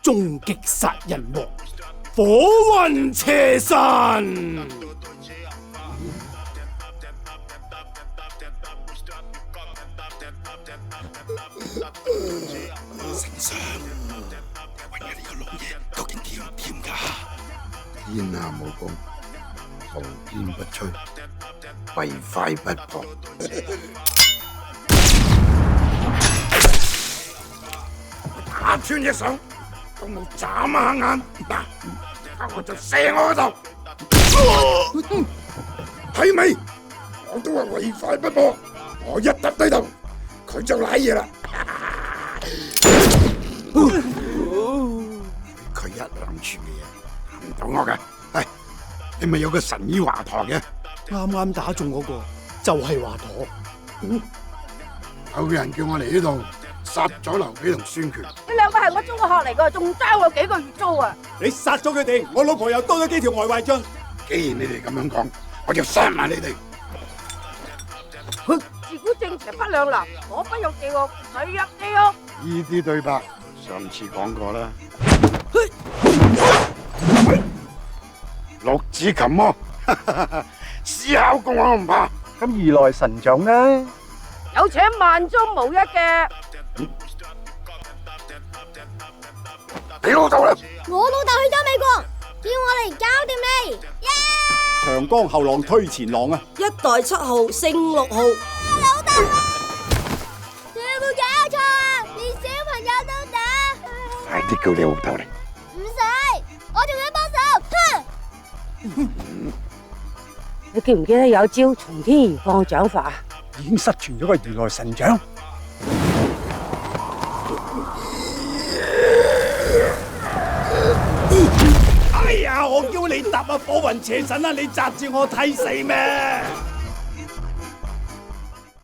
終極殺人王火雲邪神。丞相，你揾嘅呢個老嘢究竟掂唔掂㗎？天下武功，無堅不摧，唯快不破。打穿一手，都冇眨下眼，嗱，我就射我嗰度。睇未？我都話唯快不破，我一揼低頭，佢就瀨嘢啦。佢一諗住嘅嘢唔到我嘅。係你咪有個神醫華佗嘅？啱啱打中嗰個就係華佗。有人叫我嚟呢度殺咗劉備同孫權。你兩個係我中學嚟噶，仲爭我幾個月租啊！你殺咗佢哋，我老婆又多咗幾條外壞賬。既然你哋咁樣講，我就殺埋你哋。自古正邪不兩立，我不入地獄，誰入地獄？呢啲對白上次講過啦。六指琴魔，思考功我都唔怕。咁如來神掌呢？有請萬中無一嘅。你老豆啦！我老豆去咗美國，叫我嚟搞掂你。長江後浪推前浪啊！一代7號勝6號。老豆啊！你有冇搞錯啊？連小朋友都打。快啲叫你老豆嚟！唔使，我仲要幫手。哼！你記唔記得有招從天而降嘅掌法啊？已經失傳咗個如來神掌。哎呀！我叫你答啊，火雲邪神啊！你扎住我睇死咩？